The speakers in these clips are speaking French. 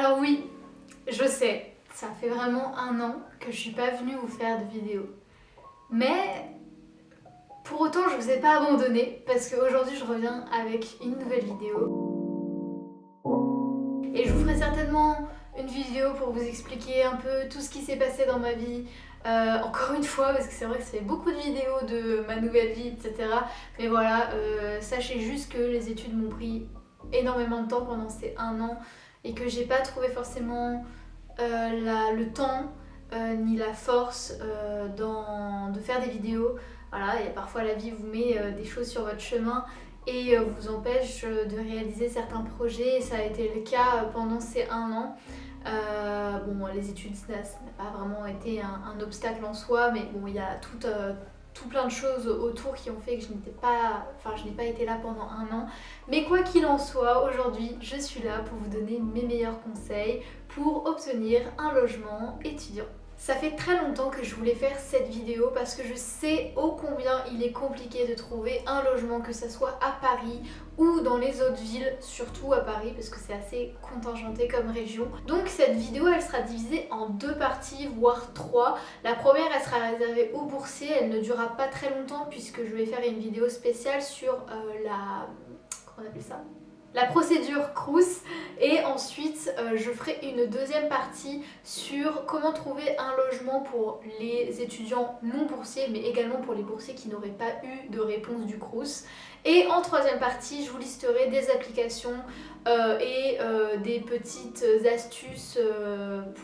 Alors oui, je sais, ça fait vraiment 1 an que je suis pas venue vous faire de vidéo. Mais pour autant, je vous ai pas abandonné parce qu'aujourd'hui je reviens avec une nouvelle vidéo. Et je vous ferai certainement une vidéo pour vous expliquer un peu tout ce qui s'est passé dans ma vie. Encore une fois, parce que c'est vrai que ça fait beaucoup de vidéos de ma nouvelle vie, etc. Mais voilà, sachez juste que les études m'ont pris énormément de temps pendant ces 1 an et que j'ai pas trouvé forcément le temps ni la force de faire des vidéos. Voilà, et parfois la vie vous met des choses sur votre chemin et vous empêche de réaliser certains projets, et ça a été le cas pendant ces 1 an. Bon, les études, ça n'a pas vraiment été un obstacle en soi, mais bon, il y a tout plein de choses autour qui ont fait que je n'ai pas été là pendant 1 an. Mais quoi qu'il en soit, aujourd'hui, je suis là pour vous donner mes meilleurs conseils pour obtenir un logement étudiant. Ça fait très longtemps que je voulais faire cette vidéo parce que je sais ô combien il est compliqué de trouver un logement, que ce soit à Paris ou dans les autres villes, surtout à Paris parce que c'est assez contingenté comme région. Donc cette vidéo elle sera divisée en 2 parties, voire 3. La première elle sera réservée aux boursiers, elle ne durera pas très longtemps puisque je vais faire une vidéo spéciale sur comment on appelle ça ? La procédure Crous, et ensuite je ferai une deuxième partie sur comment trouver un logement pour les étudiants non boursiers mais également pour les boursiers qui n'auraient pas eu de réponse du Crous. Et en troisième partie je vous listerai des applications et des petites astuces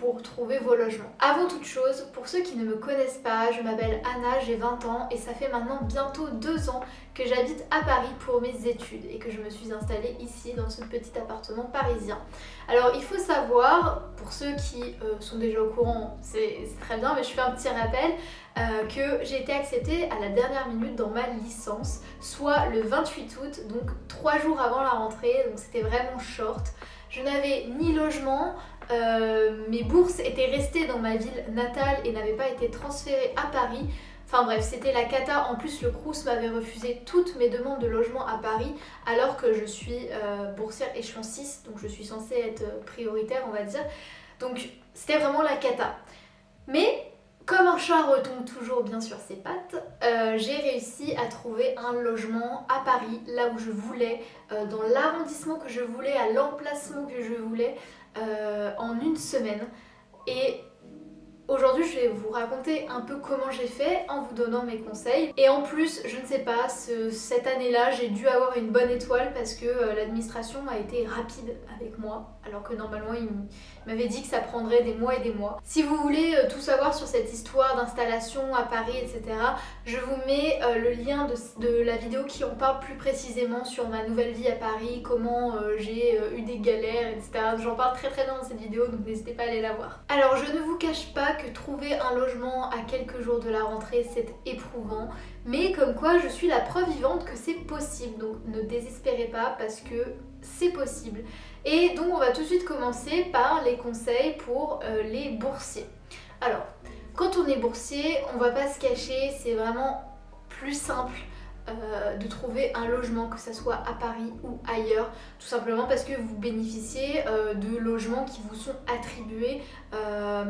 pour trouver vos logements. Avant toute chose, pour ceux qui ne me connaissent pas, je m'appelle Anna, j'ai 20 ans et ça fait maintenant bientôt 2 ans que j'habite à Paris pour mes études et que je me suis installée ici dans ce petit appartement parisien. Alors il faut savoir, pour ceux qui sont déjà au courant, c'est très bien, mais je fais un petit rappel, que j'ai été acceptée à la dernière minute dans ma licence, soit le 28 août, donc 3 jours avant la rentrée, donc c'était vraiment short. Je n'avais ni logement, mes bourses étaient restées dans ma ville natale et n'avaient pas été transférées à Paris. Enfin bref, c'était la cata. En plus, le Crous m'avait refusé toutes mes demandes de logement à Paris alors que je suis boursière échelon 6, donc je suis censée être prioritaire, on va dire. Donc c'était vraiment la cata. Mais comme un chat retombe toujours bien sur ses pattes, j'ai réussi à trouver un logement à Paris, là où je voulais, dans l'arrondissement que je voulais, à l'emplacement que je voulais, en 1 semaine. Et aujourd'hui, je vais vous raconter un peu comment j'ai fait en vous donnant mes conseils. Et en plus, je ne sais pas, cette année-là, j'ai dû avoir une bonne étoile parce que l'administration a été rapide avec moi, alors que normalement, il m'avait dit que ça prendrait des mois et des mois. Si vous voulez tout savoir sur cette histoire d'installation à Paris, etc., je vous mets le lien de la vidéo qui en parle plus précisément sur ma nouvelle vie à Paris, comment j'ai eu des galères, etc. J'en parle très bien dans cette vidéo, donc n'hésitez pas à aller la voir. Alors, je ne vous cache pas que trouver un logement à quelques jours de la rentrée c'est éprouvant, mais comme quoi je suis la preuve vivante que c'est possible, donc ne désespérez pas parce que c'est possible. Et donc on va tout de suite commencer par les conseils pour les boursiers. Alors quand on est boursier, on va pas se cacher, c'est vraiment plus simple de trouver un logement, que ce soit à Paris ou ailleurs, tout simplement parce que vous bénéficiez de logements qui vous sont attribués,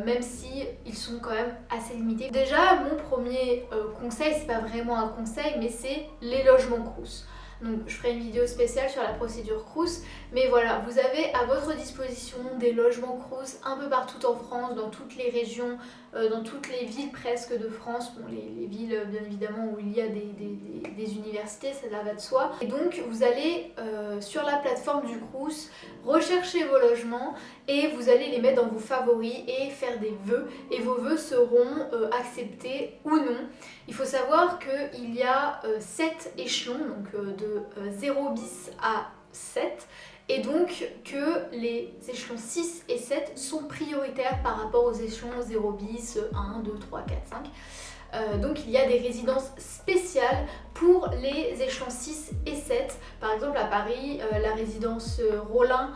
même si ils sont quand même assez limités. Déjà, mon premier conseil, c'est pas vraiment un conseil, mais c'est les logements Crous. Donc je ferai une vidéo spéciale sur la procédure Crous, mais voilà, vous avez à votre disposition des logements Crous un peu partout en France, dans toutes les régions, dans toutes les villes presque de France. Bon, les villes bien évidemment où il y a des universités, ça va de soi. Et donc vous allez sur la plateforme du Crous rechercher vos logements et vous allez les mettre dans vos favoris et faire des vœux, et vos vœux seront acceptés ou non. Il faut savoir qu'il y a 7 échelons, donc de 0 bis à 7, et donc que les échelons 6 et 7 sont prioritaires par rapport aux échelons 0 bis, 1, 2, 3, 4, 5. Donc il y a des résidences spéciales pour les échelons 6 et 7. Par exemple à Paris, la résidence Rollin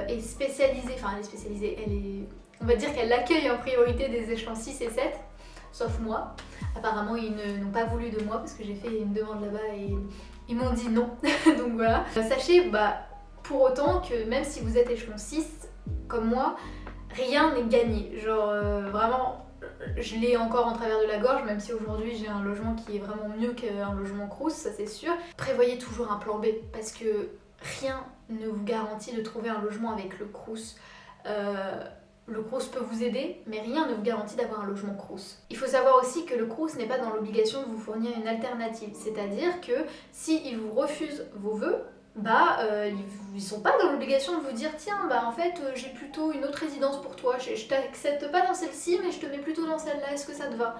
est spécialisée, enfin elle est spécialisée, on va dire qu'elle accueille en priorité des échelons 6 et 7, sauf moi. Apparemment ils n'ont pas voulu de moi parce que j'ai fait une demande là-bas et ils m'ont dit non. Donc voilà. Sachez pour autant que même si vous êtes échelon 6, comme moi, rien n'est gagné. Genre vraiment, je l'ai encore en travers de la gorge, même si aujourd'hui j'ai un logement qui est vraiment mieux qu'un logement Crous, ça c'est sûr. Prévoyez toujours un plan B, parce que rien ne vous garantit de trouver un logement avec le Crous. Le Crous peut vous aider, mais rien ne vous garantit d'avoir un logement Crous. Il faut savoir aussi que le Crous n'est pas dans l'obligation de vous fournir une alternative, c'est-à-dire que s'il vous refuse vos vœux, ils sont pas dans l'obligation de vous dire tiens en fait j'ai plutôt une autre résidence pour toi, je t'accepte pas dans celle-ci mais je te mets plutôt dans celle-là, est-ce que ça te va?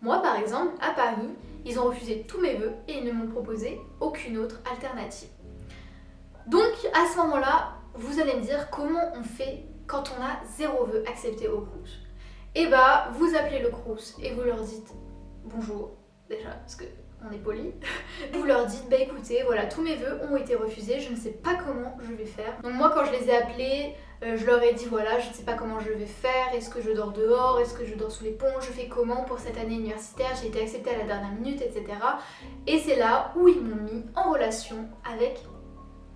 Moi par exemple à Paris, ils ont refusé tous mes vœux et ils ne m'ont proposé aucune autre alternative. Donc à ce moment-là, vous allez me dire comment on fait quand on a 0 vœu accepté au Crous. Et vous appelez le Crous et vous leur dites bonjour déjà parce que on est poli. Vous leur dites écoutez voilà tous mes vœux ont été refusés, je ne sais pas comment je vais faire. Donc moi quand je les ai appelés, je leur ai dit voilà je ne sais pas comment je vais faire, est-ce que je dors dehors, est-ce que je dors sous les ponts, je fais comment pour cette année universitaire, j'ai été acceptée à la dernière minute, etc. Et c'est là où ils m'ont mis en relation avec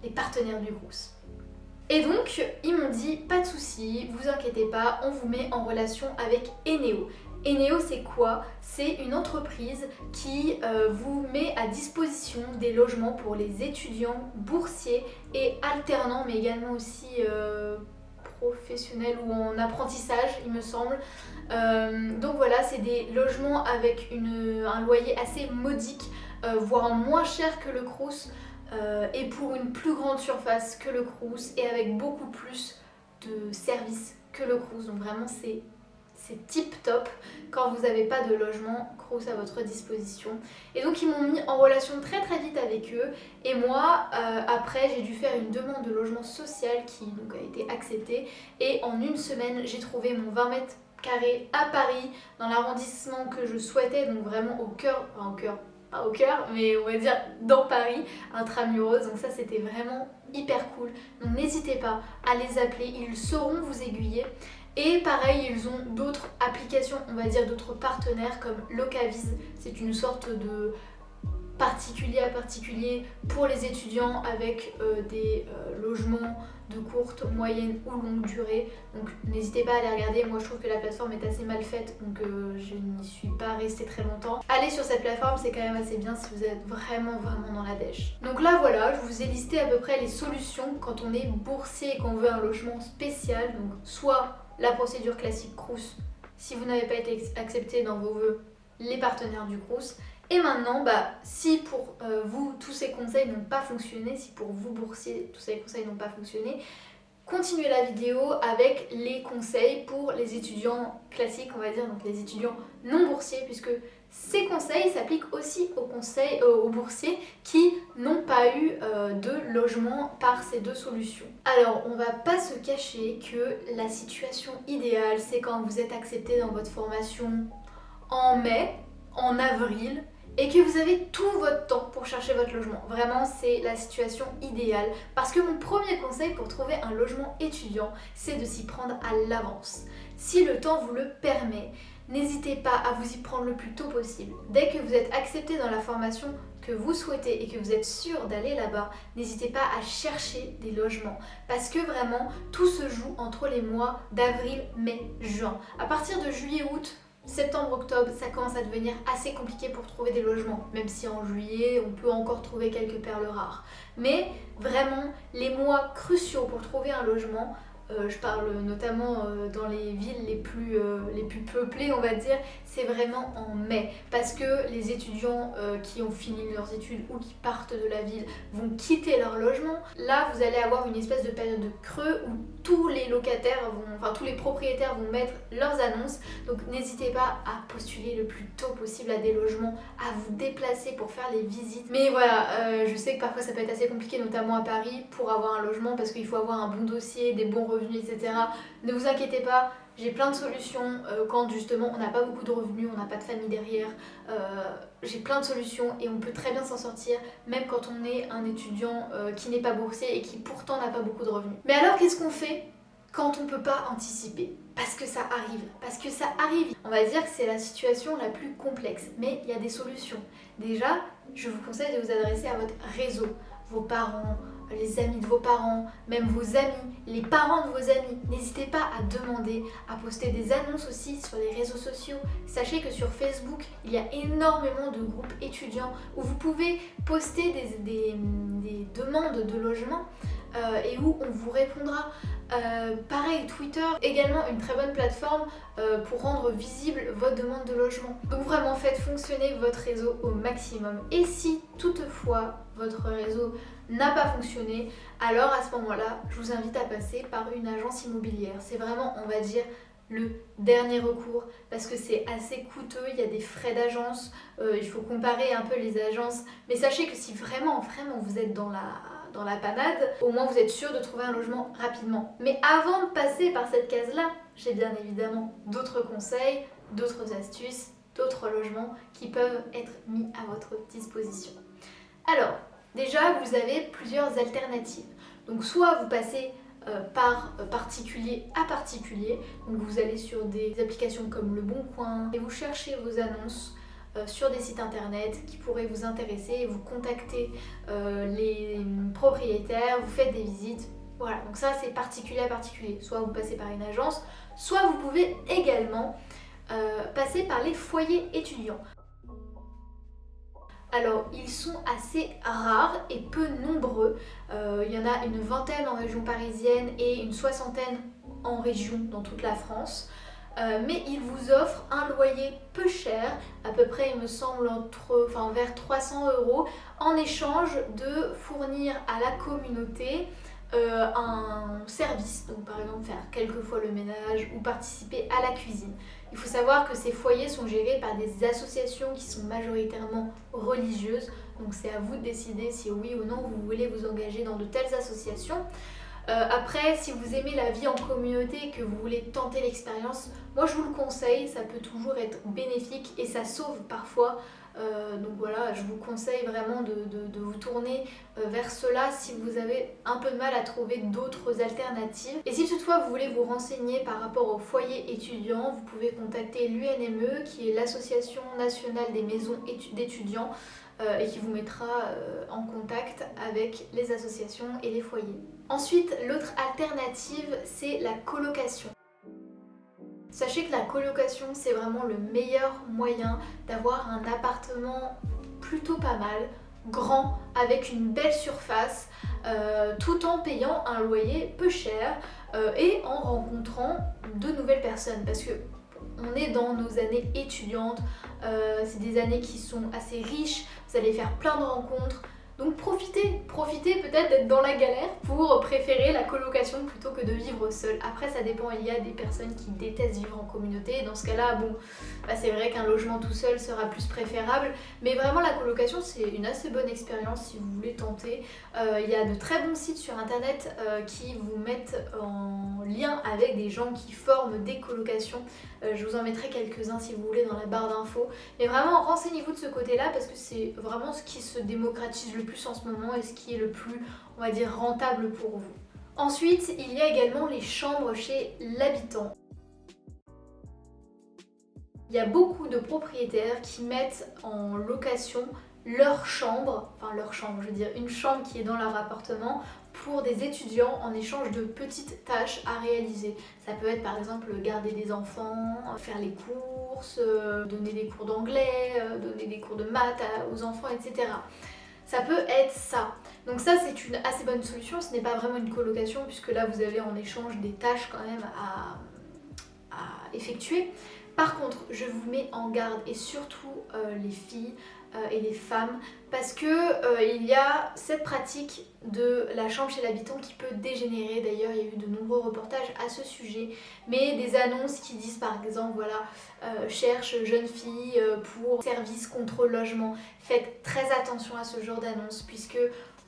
les partenaires du Crous. Et donc ils m'ont dit pas de soucis, vous inquiétez pas, on vous met en relation avec Eneo. Eneo c'est quoi? C'est une entreprise qui vous met à disposition des logements pour les étudiants, boursiers et alternants, mais également aussi professionnels ou en apprentissage il me semble. Donc voilà, c'est des logements avec un loyer assez modique, voire moins cher que le Crous. Et pour une plus grande surface que le Crous et avec beaucoup plus de services que le Crous. Donc vraiment c'est tip top quand vous n'avez pas de logement Crous à votre disposition. Et donc ils m'ont mis en relation très très vite avec eux et moi après j'ai dû faire une demande de logement social qui donc a été acceptée et en une semaine j'ai trouvé mon 20 mètres carrés à Paris dans l'arrondissement que je souhaitais, donc vraiment au cœur, pas au cœur, mais on va dire dans Paris, intramuros. Donc ça c'était vraiment hyper cool. Donc n'hésitez pas à les appeler, ils sauront vous aiguiller. Et pareil, ils ont d'autres applications, on va dire d'autres partenaires comme Locaviz. C'est une sorte de particulier à particulier pour les étudiants avec des logements de courte, moyenne ou longue durée. Donc n'hésitez pas à les regarder, moi je trouve que la plateforme est assez mal faite donc je n'y suis pas restée très longtemps. Allez sur cette plateforme, c'est quand même assez bien si vous êtes vraiment dans la dèche. Donc là voilà, je vous ai listé à peu près les solutions quand on est boursier et qu'on veut un logement spécial. Donc soit la procédure classique Crous, si vous n'avez pas été accepté dans vos vœux, les partenaires du Crous. Et maintenant, si pour vous tous ces conseils n'ont pas fonctionné, si pour vous boursiers tous ces conseils n'ont pas fonctionné, continuez la vidéo avec les conseils pour les étudiants classiques, on va dire, donc les étudiants non boursiers, puisque ces conseils s'appliquent aussi aux boursiers qui n'ont pas eu de logement par ces deux solutions. Alors, on va pas se cacher que la situation idéale, c'est quand vous êtes accepté dans votre formation en mai, en avril, et que vous avez tout votre temps pour chercher votre logement. Vraiment, c'est la situation idéale. Parce que mon premier conseil pour trouver un logement étudiant, c'est de s'y prendre à l'avance. Si le temps vous le permet, n'hésitez pas à vous y prendre le plus tôt possible. Dès que vous êtes accepté dans la formation que vous souhaitez et que vous êtes sûr d'aller là-bas, n'hésitez pas à chercher des logements. Parce que vraiment, tout se joue entre les mois d'avril, mai, juin. À partir de juillet, août, septembre, octobre, ça commence à devenir assez compliqué pour trouver des logements, même si en juillet, on peut encore trouver quelques perles rares. Mais vraiment, les mois cruciaux pour trouver un logement, je parle notamment dans les villes les plus peuplées, on va dire, c'est vraiment en mai. Parce que les étudiants qui ont fini leurs études ou qui partent de la ville vont quitter leur logement. Là, vous allez avoir une espèce de période de creux où tous les tous les propriétaires vont mettre leurs annonces. Donc n'hésitez pas à postuler le plus tôt possible à des logements, à vous déplacer pour faire les visites. Mais voilà, je sais que parfois ça peut être assez compliqué, notamment à Paris, pour avoir un logement parce qu'il faut avoir un bon dossier, des bons revenus, etc. Ne vous inquiétez pas, j'ai plein de solutions quand justement on n'a pas beaucoup de revenus, on n'a pas de famille derrière. J'ai plein de solutions et on peut très bien s'en sortir même quand on est un étudiant qui n'est pas boursier et qui pourtant n'a pas beaucoup de revenus. Mais alors qu'est-ce qu'on fait quand on ne peut pas anticiper? Parce que ça arrive. On va dire que c'est la situation la plus complexe, mais il y a des solutions. Déjà, je vous conseille de vous adresser à votre réseau, vos parents, les amis de vos parents, même vos amis, les parents de vos amis. N'hésitez pas à demander, à poster des annonces aussi sur les réseaux sociaux. Sachez que sur Facebook, il y a énormément de groupes étudiants où vous pouvez poster des demandes de logement et où on vous répondra. Pareil, Twitter, également une très bonne plateforme pour rendre visible votre demande de logement. Donc vraiment faites fonctionner votre réseau au maximum. Et si toutefois votre réseau n'a pas fonctionné, alors à ce moment-là, je vous invite à passer par une agence immobilière. C'est vraiment, on va dire, le dernier recours parce que c'est assez coûteux, il y a des frais d'agence, il faut comparer un peu les agences. Mais sachez que si vraiment vous êtes dans la panade, au moins vous êtes sûr de trouver un logement rapidement. Mais avant de passer par cette case-là, j'ai bien évidemment d'autres conseils, d'autres astuces, d'autres logements qui peuvent être mis à votre disposition. Alors, déjà, vous avez plusieurs alternatives. Donc soit vous passez par particulier à particulier, donc vous allez sur des applications comme Le Bon Coin et vous cherchez vos annonces sur des sites internet qui pourraient vous intéresser, vous contactez les propriétaires, vous faites des visites. Voilà, donc ça c'est particulier à particulier. Soit vous passez par une agence, soit vous pouvez également passer par les foyers étudiants. Alors, ils sont assez rares et peu nombreux. Il y en a une vingtaine en région parisienne et une soixantaine en région dans toute la France. Mais ils vous offrent un loyer peu cher, à peu près il me semble vers 300 €, en échange de fournir à la communauté un service, donc par exemple faire quelques fois le ménage ou participer à la cuisine. Il faut savoir que ces foyers sont gérés par des associations qui sont majoritairement religieuses, donc c'est à vous de décider si oui ou non vous voulez vous engager dans de telles associations. Après, si vous aimez la vie en communauté et que vous voulez tenter l'expérience, moi je vous le conseille, ça peut toujours être bénéfique et ça sauve parfois. Donc voilà, je vous conseille vraiment de vous tourner vers cela si vous avez un peu de mal à trouver d'autres alternatives. Et si toutefois vous voulez vous renseigner par rapport au foyer étudiant, vous pouvez contacter l'UNME qui est l'Association nationale des maisons d'étudiants et qui vous mettra en contact avec les associations et les foyers. Ensuite, l'autre alternative, c'est la colocation. Sachez que la colocation, c'est vraiment le meilleur moyen d'avoir un appartement plutôt pas mal, grand, avec une belle surface, tout en payant un loyer peu cher et en rencontrant de nouvelles personnes. Parce que on est dans nos années étudiantes, c'est des années qui sont assez riches, vous allez faire plein de rencontres. Donc profitez peut-être d'être dans la galère pour préférer la colocation plutôt que de vivre seul. Après ça dépend, il y a des personnes qui détestent vivre en communauté et dans ce cas-là, c'est vrai qu'un logement tout seul sera plus préférable. Mais vraiment la colocation c'est une assez bonne expérience si vous voulez tenter. Il y a de très bons sites sur internet qui vous mettent en lien avec des gens qui forment des colocations. Je vous en mettrai quelques-uns si vous voulez dans la barre d'infos. Mais vraiment renseignez-vous de ce côté-là parce que c'est vraiment ce qui se démocratise le plus en ce moment et ce qui est le plus, on va dire, rentable pour vous. Ensuite, il y a également les chambres chez l'habitant. Il y a beaucoup de propriétaires qui mettent en location leur chambre, je veux dire une chambre qui est dans leur appartement pour des étudiants en échange de petites tâches à réaliser. Ça peut être par exemple garder des enfants, faire les courses, donner des cours d'anglais, donner des cours de maths aux enfants, etc. Ça peut être ça. Donc ça c'est une assez bonne solution, ce n'est pas vraiment une colocation puisque là vous avez en échange des tâches quand même à effectuer. Par contre, je vous mets en garde et surtout les filles et les femmes parce que il y a cette pratique de la chambre chez l'habitant qui peut dégénérer. D'ailleurs, il y a eu de nombreux reportages à ce sujet, mais des annonces qui disent par exemple voilà, cherche jeune fille pour service contre logement. Faites très attention à ce genre d'annonces puisque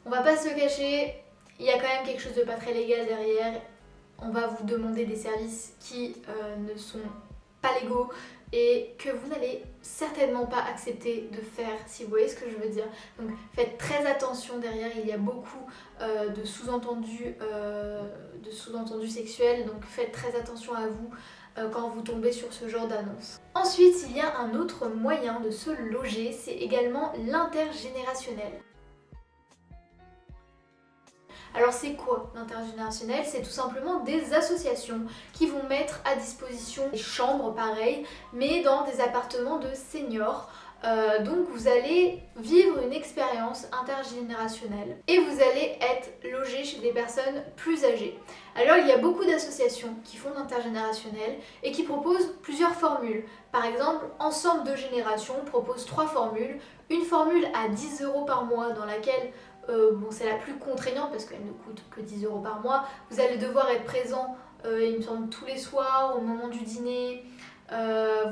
on va pas se le cacher, il y a quand même quelque chose de pas très légal derrière. On va vous demander des services qui ne sont pas légaux et que vous n'allez certainement pas accepter de faire, si vous voyez ce que je veux dire. Donc faites très attention derrière, il y a beaucoup de sous-entendus sexuels, donc faites très attention à vous quand vous tombez sur ce genre d'annonce. Ensuite, il y a un autre moyen de se loger, c'est également l'intergénérationnel. Alors c'est quoi l'intergénérationnel? C'est tout simplement des associations qui vont mettre à disposition des chambres pareilles, mais dans des appartements de seniors. Donc vous allez vivre une expérience intergénérationnelle et vous allez être logé chez des personnes plus âgées. Alors il y a beaucoup d'associations qui font l'intergénérationnel et qui proposent plusieurs formules. Par exemple, Ensemble de Générations propose 3 formules. Une formule à 10 € par mois dans laquelle c'est la plus contraignante parce qu'elle ne coûte que 10 € par mois. Vous allez devoir être présent, il me semble, tous les soirs au moment du dîner.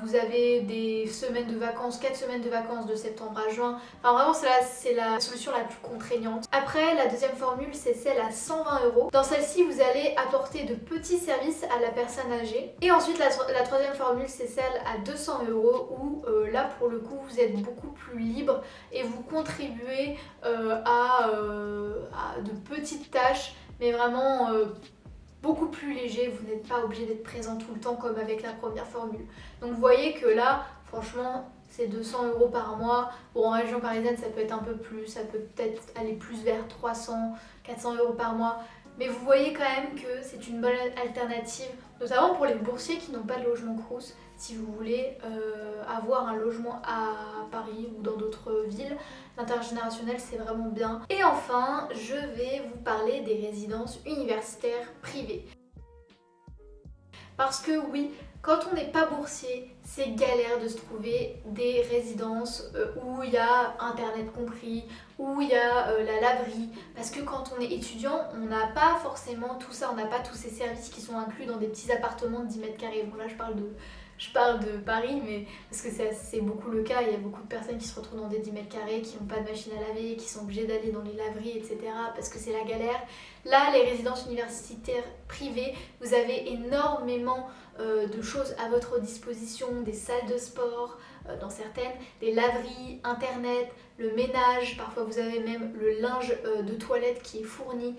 Vous avez des semaines de vacances, 4 semaines de vacances de septembre à juin. Enfin vraiment c'est la solution la plus contraignante. Après la deuxième formule c'est celle à 120 €. Dans celle-ci vous allez apporter de petits services à la personne âgée. Et ensuite la troisième formule c'est celle à 200 € où là pour le coup vous êtes beaucoup plus libre et vous contribuez à de petites tâches mais vraiment beaucoup plus léger, vous n'êtes pas obligé d'être présent tout le temps comme avec la première formule. Donc vous voyez que là, franchement, c'est 200 € par mois. Bon, en région parisienne, ça peut être un peu plus, ça peut peut-être aller plus vers 300, 400 € par mois. Mais vous voyez quand même que c'est une bonne alternative, notamment pour les boursiers qui n'ont pas de logement Crous. Si vous voulez avoir un logement à Paris ou dans d'autres villes, l'intergénérationnel c'est vraiment bien. Et enfin, je vais vous parler des résidences universitaires privées. Parce que oui, quand on n'est pas boursier, c'est galère de se trouver des résidences où il y a internet compris, où il y a la laverie. Parce que quand on est étudiant, on n'a pas forcément tout ça, on n'a pas tous ces services qui sont inclus dans des petits appartements de 10 mètres carrés. Bon là je parle de Paris, mais parce que c'est beaucoup le cas, il y a beaucoup de personnes qui se retrouvent dans des 10 mètres carrés, qui n'ont pas de machine à laver, qui sont obligées d'aller dans les laveries, etc. parce que c'est la galère. Là, les résidences universitaires privées, vous avez énormément de choses à votre disposition, des salles de sport dans certaines, des laveries, internet, le ménage, parfois vous avez même le linge de toilette qui est fourni.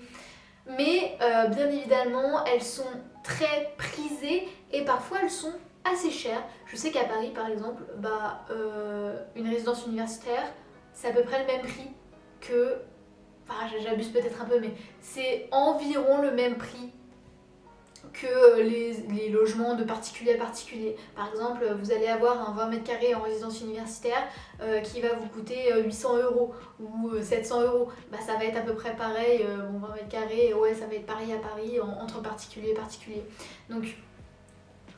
Mais bien évidemment, elles sont très prisées et parfois elles sont assez chères. Je sais qu'à Paris par exemple, une résidence universitaire, c'est à peu près le même prix que... Enfin j'abuse peut-être un peu, mais c'est environ le même prix que les logements de particulier à particulier. Par exemple, vous allez avoir un 20 mètres carrés en résidence universitaire qui va vous coûter 800 € ou 700 €. Ça va être à peu près pareil, 20 mètres carrés, ouais, ça va être pareil à Paris entre particulier et particulier. Donc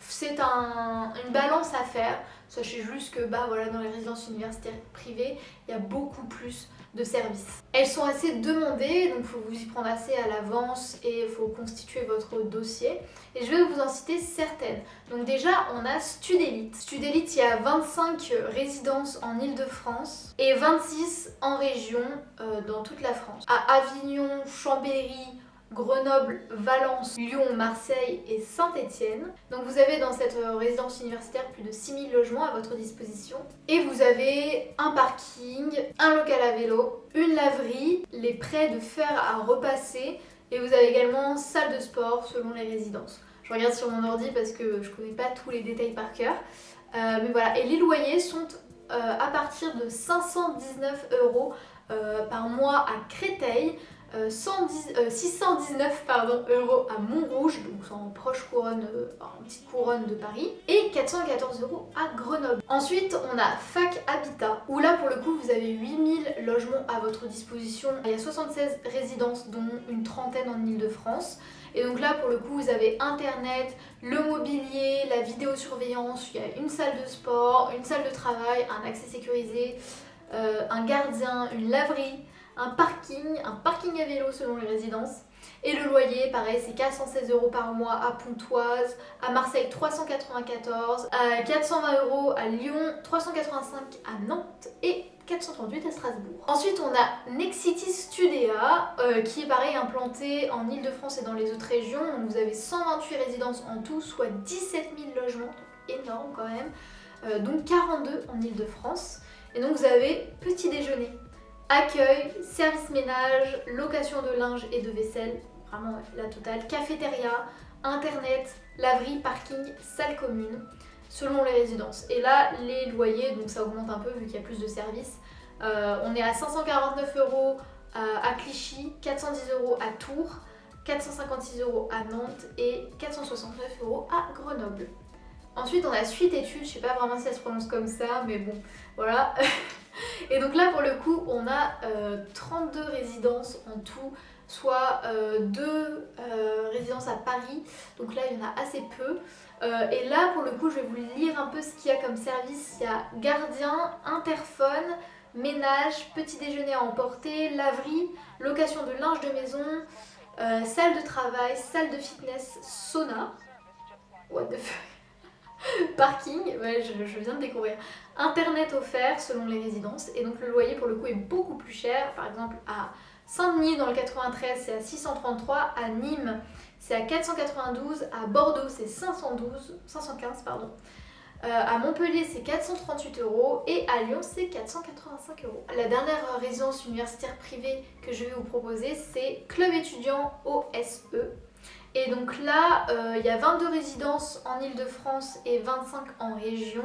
c'est une balance à faire. Sachez juste que voilà, dans les résidences universitaires privées, il y a beaucoup plus de services. Elles sont assez demandées, donc il faut vous y prendre assez à l'avance et il faut constituer votre dossier. Et je vais vous en citer certaines. Donc déjà, on a Studélite. Studélite, il y a 25 résidences en Île-de-France et 26 en région dans toute la France. À Avignon, Chambéry, Grenoble, Valence, Lyon, Marseille et Saint-Étienne. Donc vous avez dans cette résidence universitaire plus de 6000 logements à votre disposition. Et vous avez un parking, un local à vélo, une laverie, les prêts de fer à repasser et vous avez également salle de sport selon les résidences. Je regarde sur mon ordi parce que je connais pas tous les détails par cœur. Mais voilà, et les loyers sont à partir de 519 € par mois à Créteil, 619 € à Montrouge, donc en proche couronne, en petite couronne de Paris, et 414 € à Grenoble. Ensuite, on a Fac Habitat, où là pour le coup vous avez 8000 logements à votre disposition. Il y a 76 résidences, dont une trentaine en Île-de-France. Et donc là pour le coup vous avez internet, le mobilier, la vidéosurveillance, il y a une salle de sport, une salle de travail, un accès sécurisé, un gardien, une laverie, un parking à vélo selon les résidences. Et le loyer, pareil, c'est 416 € par mois à Pontoise, à Marseille 394, à 420 € à Lyon, 385 à Nantes et 438 à Strasbourg. Ensuite, on a Nexity Studéa, qui est pareil implanté en Île-de-France et dans les autres régions. Donc vous avez 128 résidences en tout, soit 17 000 logements, donc énorme quand même, donc 42 en Île-de-France. Et donc vous avez petit déjeuner, accueil, service ménage, location de linge et de vaisselle, vraiment la totale, cafétéria, internet, laverie, parking, salle commune, selon les résidences. Et là, les loyers, donc ça augmente un peu vu qu'il y a plus de services. On est à 549 € à Clichy, 410 € à Tours, 456 € à Nantes et 469 € à Grenoble. Ensuite on a Suite Études, je sais pas vraiment si ça se prononce comme ça, mais bon, voilà. Et donc là pour le coup on a 32 résidences en tout, soit 2 résidences à Paris, donc là il y en a assez peu. Et là pour le coup je vais vous lire un peu ce qu'il y a comme service. Il y a gardien, interphone, ménage, petit déjeuner à emporter, laverie, location de linge de maison, salle de travail, salle de fitness, sauna. What the fuck. Parking, ouais, je viens de découvrir. Internet offert selon les résidences. Et donc le loyer pour le coup est beaucoup plus cher. Par exemple à Saint-Denis dans le 93 c'est à 633, à Nîmes c'est à 492, à Bordeaux c'est 515 pardon. À Montpellier c'est 438 € et à Lyon c'est 485 €. La dernière résidence universitaire privée que je vais vous proposer c'est Club étudiant OSE. Et donc là, il y a 22 résidences en Île-de-France et 25 en région.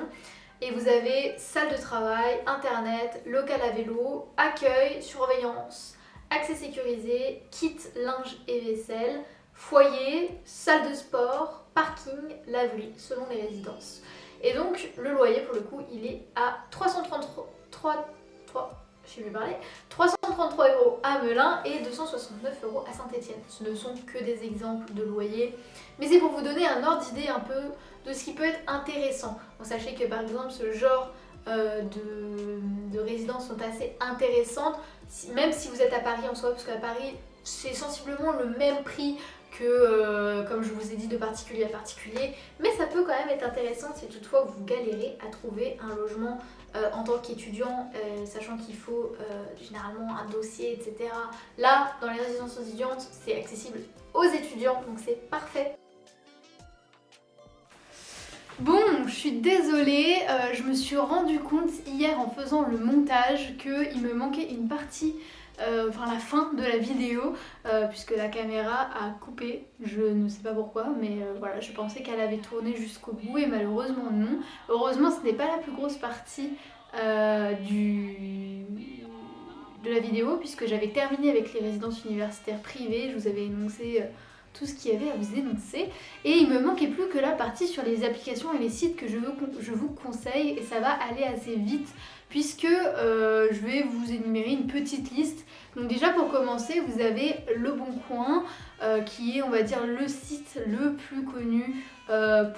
Et vous avez salle de travail, internet, local à vélo, accueil, surveillance, accès sécurisé, kit, linge et vaisselle, foyer, salle de sport, parking, laverie, selon les résidences. Et donc le loyer pour le coup il est à 333 € à Melun et 269 € à Saint-Étienne. Ce ne sont que des exemples de loyers, mais c'est pour vous donner un ordre d'idée un peu de ce qui peut être intéressant. Bon, sachez que par exemple ce genre de résidences sont assez intéressantes, même si vous êtes à Paris en soi, parce qu'à Paris c'est sensiblement le même prix que, comme je vous ai dit, de particulier à particulier, mais ça peut quand même être intéressant si toutefois vous galérez à trouver un logement en tant qu'étudiant, sachant qu'il faut généralement un dossier, etc. Là, dans les résidences étudiantes, c'est accessible aux étudiants, donc c'est parfait. Bon, je suis désolée, je me suis rendu compte hier en faisant le montage qu'il me manquait une partie, enfin la fin de la vidéo, puisque la caméra a coupé, je ne sais pas pourquoi, mais voilà, je pensais qu'elle avait tourné jusqu'au bout et malheureusement non. Heureusement ce n'est pas la plus grosse partie de la vidéo, puisque j'avais terminé avec les résidences universitaires privées, je vous avais énoncé tout ce qu'il y avait à vous énoncer, et il me manquait plus que la partie sur les applications et les sites que je vous conseille, et ça va aller assez vite puisque je vais vous énumérer une petite liste. Donc déjà pour commencer vous avez Le Bon Coin qui est on va dire le site le plus connu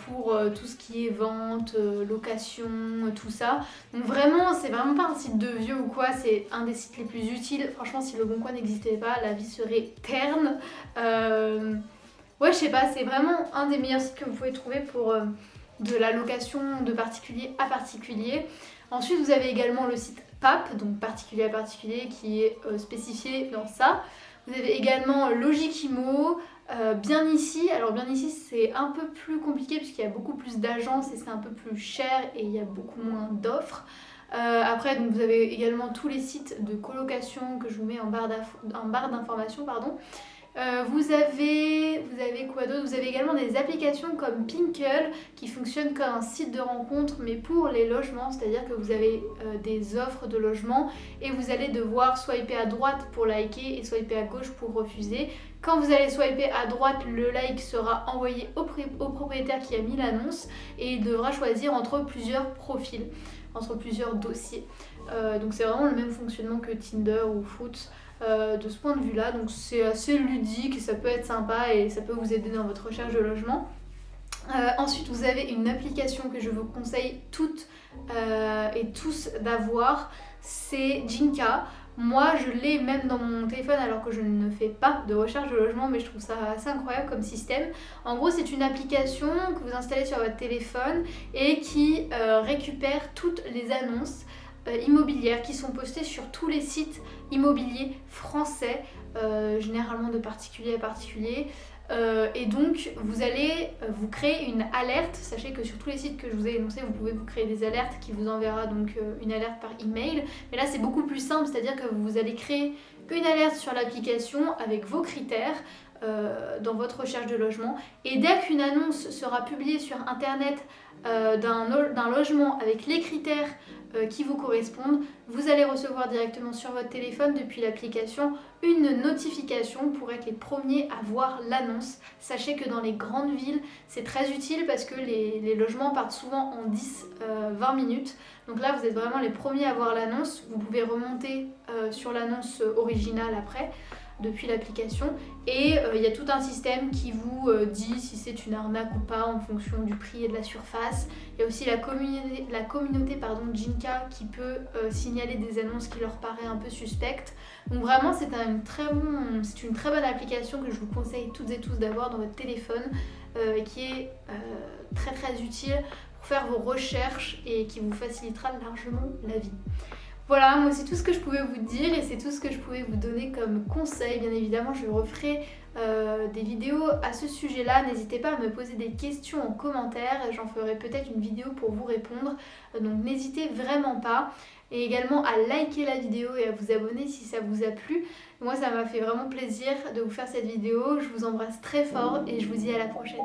pour tout ce qui est vente, location, tout ça. Donc vraiment c'est vraiment pas un site de vieux ou quoi, c'est un des sites les plus utiles. Franchement si Le Bon Coin n'existait pas la vie serait terne. Ouais je sais pas, c'est vraiment un des meilleurs sites que vous pouvez trouver pour de la location de particulier à particulier. Ensuite vous avez également le site PAP, donc particulier à particulier, qui est spécifié dans ça. Vous avez également Logikimo, Bien Ici. Alors Bien Ici c'est un peu plus compliqué puisqu'il y a beaucoup plus d'agences et c'est un peu plus cher et il y a beaucoup moins d'offres. Après donc, vous avez également tous les sites de colocation que je vous mets en barre d'information, pardon. Vous avez quoi d'autre? Vous avez également des applications comme Pinkle qui fonctionnent comme un site de rencontre mais pour les logements, c'est-à-dire que vous avez des offres de logement et vous allez devoir swiper à droite pour liker et swiper à gauche pour refuser. Quand vous allez swiper à droite, le like sera envoyé au propriétaire qui a mis l'annonce et il devra choisir entre plusieurs profils, entre plusieurs dossiers. Donc c'est vraiment le même fonctionnement que Tinder ou Fruitz. De ce point de vue là, donc c'est assez ludique et ça peut être sympa et ça peut vous aider dans votre recherche de logement. Ensuite vous avez une application que je vous conseille toutes et tous d'avoir, c'est Jinka. Moi je l'ai même dans mon téléphone alors que je ne fais pas de recherche de logement, mais je trouve ça assez incroyable comme système. En gros c'est une application que vous installez sur votre téléphone et qui récupère toutes les annonces immobilières qui sont postées sur tous les sites immobiliers français, généralement de particulier à particulier. Et donc vous allez vous créer une alerte. Sachez que sur tous les sites que je vous ai énoncés, vous pouvez vous créer des alertes qui vous enverra donc une alerte par email. Mais là c'est beaucoup plus simple, c'est-à-dire que vous allez créer une alerte sur l'application avec vos critères dans votre recherche de logement. Et dès qu'une annonce sera publiée sur internet d'un logement avec les critères qui vous correspondent. Vous allez recevoir directement sur votre téléphone depuis l'application une notification pour être les premiers à voir l'annonce. Sachez que dans les grandes villes, c'est très utile parce que les logements partent souvent en 10-20 minutes. Donc là, vous êtes vraiment les premiers à voir l'annonce. Vous pouvez remonter sur l'annonce originale après, depuis l'application, et il y a tout un système qui vous dit si c'est une arnaque ou pas en fonction du prix et de la surface. Il y a aussi la communauté Jinka qui peut signaler des annonces qui leur paraît un peu suspectes. Donc vraiment c'est une très bonne application que je vous conseille toutes et tous d'avoir dans votre téléphone, qui est très très utile pour faire vos recherches et qui vous facilitera largement la vie. Voilà, moi c'est tout ce que je pouvais vous dire et c'est tout ce que je pouvais vous donner comme conseil. Bien évidemment, je referai des vidéos à ce sujet-là. N'hésitez pas à me poser des questions en commentaire. J'en ferai peut-être une vidéo pour vous répondre. Donc n'hésitez vraiment pas. Et également à liker la vidéo et à vous abonner si ça vous a plu. Moi, ça m'a fait vraiment plaisir de vous faire cette vidéo. Je vous embrasse très fort et je vous dis à la prochaine.